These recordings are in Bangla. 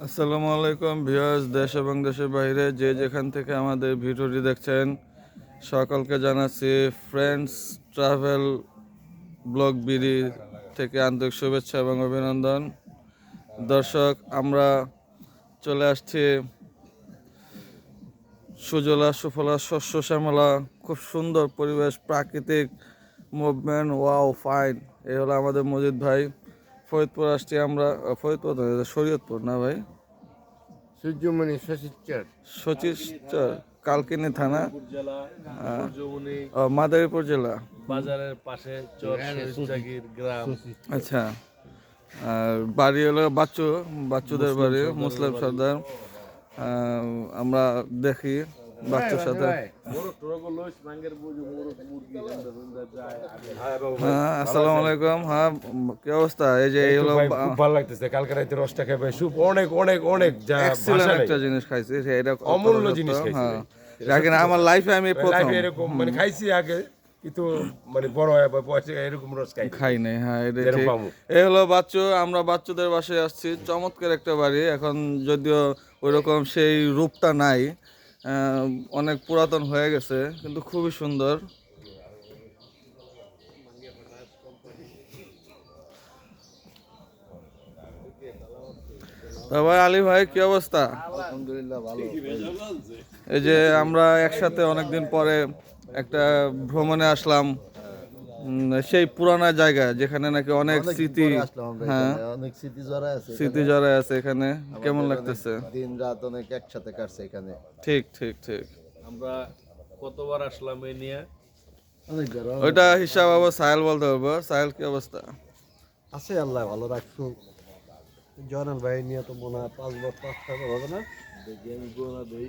আসসালামু আলাইকুম ভিউয়ার্স, দেশ এবং দেশের বাইরে যে যেখান থেকে আমাদের ভিডিওটি দেখছেন সকলকে জানাচ্ছি ফ্রেন্ডস ট্রাভেল ব্লগ বিডি থেকে আন্তরিক শুভেচ্ছা এবং অভিনন্দন। দর্শক, আমরা চলে আসছি সুজলা সুফলা শস্য শ্যামলা, খুব সুন্দর পরিবেশ, প্রাকৃতিক মুভমেন্ট, ওয়াও ফাইন। এই হলো আমাদের মজিদ ভাই। ফরিদপুর আসছি আমরা, ফরিদপুর নয়, শরীয়তপুর না ভাই, সূর্যমণি শশীচর সচিশচর, কালকিনি থানা, জেলা সূর্যমণি মাদারীপুর জেলা। বাজারের পাশে চর শহীদজাগির গ্রাম। আচ্ছা, আর বাড়ি হলো বাচ্চুদের বাড়ি, মুসলিম সর্দার। আমরা দেখি বাচ্চুর সাথে। হ্যাঁ, আসসালামু আলাইকুম। হ্যাঁ, কি অবস্থা? এই যে এই হলো খুব ভালো লাগতেছে। কালকে রাতে রসটা খেয়ে ভাই সুপ অনেক অনেক অনেক যা এক্সিলেন্ট ভাষা নাই। একটা জিনিস খাইছি, এটা অমূল্য জিনিস খাইছি হ্যাঁ, ভাই। দেখেন আমার লাইফে আমি প্রথম লাইফে এরকম মানে খাইছি আগে, কিন্তু মানে বড় হয় বা বয়সে এরকম রস খাই খাই নাই। হ্যাঁ, এটা এরকম ঠিক। পাবো। এই হলো বাচ্চু, আমরা বাচ্চুদের বাসায় আসছি। চমৎকার একটা বাড়ি, এখন যদিও ওইরকম সেই রূপটা নাই, অনেক পুরাতন হয়ে গেছে, কিন্তু খুবই সুন্দর। ভাই আলী ভাই, কি অবস্থা? আলহামদুলিল্লাহ ভালো। এই যে আমরা একসাথে অনেকদিন পরে একটা ভ্রমণে আসলাম, সেই পুরানা জায়গা যেখানে নাকি অনেক স্মৃতি। হ্যাঁ, অনেক স্মৃতি জড়ায় আছে স্মৃতি জড়ায় আছে এখানে। কেমন লাগতেছে? দিন রাত অনেক একসাথে কাটছে এখানে। ঠিক ঠিক ঠিক। আমরা কতবার আসলাম এই নিয়ে। অনেক ওইটা হিসাব আবার সাহেল বলতে পারবো। সাহেল, কি অবস্থা? আছে, আল্লাহ ভালো রাখছো। জয়নাল ভাই নিয়ে তো মনে হয় 5 বছর 5 বছর হবে না? দেখি আমি গোনা দেই।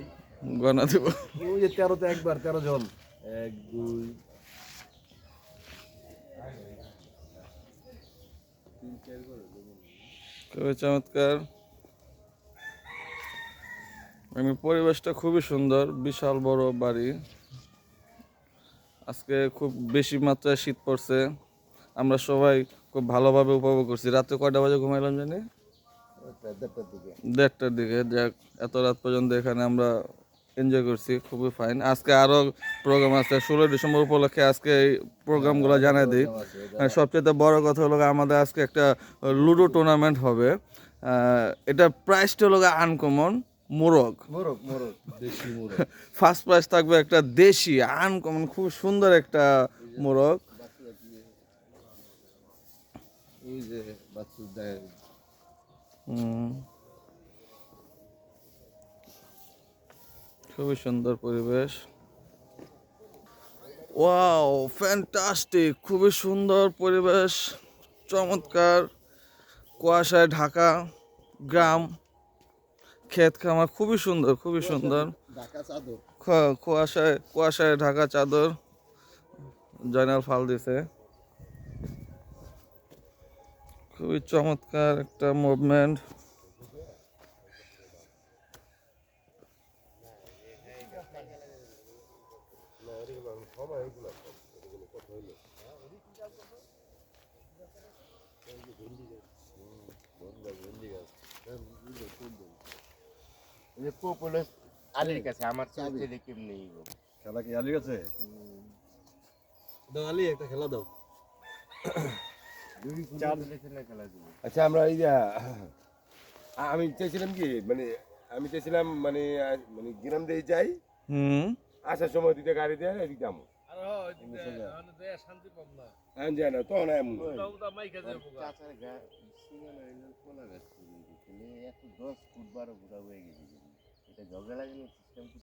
গনা দিব। ওই যে 13তে একবার 13 জন। 1 2 খুবই চমৎকার। পরিবেশটা খুবই সুন্দর, বিশাল বড় বাড়ি। আজকে খুব বেশি মাত্রায় শীত পড়ছে, আমরা সবাই খুব ভালোভাবে উপভোগ করছি। রাত্রে কয়টা বাজে ঘুমাইলাম জানি? 1:30টার দিকে। 1:30টার দিকে। যাক, এত রাত পর্যন্ত এখানে আমরা এনজয় করছি, খুবই ফাইন। আজকে আরও প্রোগ্রাম আছে 16 ডিসেম্বর উপলক্ষে। আজকে এই প্রোগ্রামগুলো জানাই দিই। সবচেয়ে বড় কথা হলো আমাদের আজকে একটা লুডো টুর্নামেন্ট হবে। এটা প্রাইসটা হলো আনকমন মোরগ। মোরগ দেশি মোরগ। ফার্স্ট প্রাইজ থাকবে একটা দেশি আনকমন, খুব সুন্দর একটা মোরগ। ওই যে বাচ্চু দেয়। খুবই সুন্দর পরিবেশ। ওয়াও, ফ্যান্টাস্টিক, খুবই সুন্দর পরিবেশ, চমৎকার। কুয়াশায় ঢাকা গ্রাম, ক্ষেত খামার, খুবই সুন্দর, খুবই সুন্দর। ঢাকা চাদর। কুয়াশায় কুয়াশায় ঢাকা চাদর জয়নাল ফাল দিছে। খুবই চমৎকার একটা মুভমেন্ট। এই যে পপুলার আলীর কাছে আমার চাইতে দেখি নেই। খেলা কি আলী গেছে? দাও আলী, একটা খেলা দাও। আচ্ছা, আমরা এই যে আমি চাইছিলাম কি মানে আমি চাইছিলাম মানে মানে গ্রাম দিয়ে যাই, আসার সময় দুইটা গাড়ি দেয় এদিক যাবো। আর হয় দে শান্তি পাম না। আমি যাই না তখন এমন ওটা মাইকা যাবো গা। এটা ঝগড়া লাগলে সিস্টেম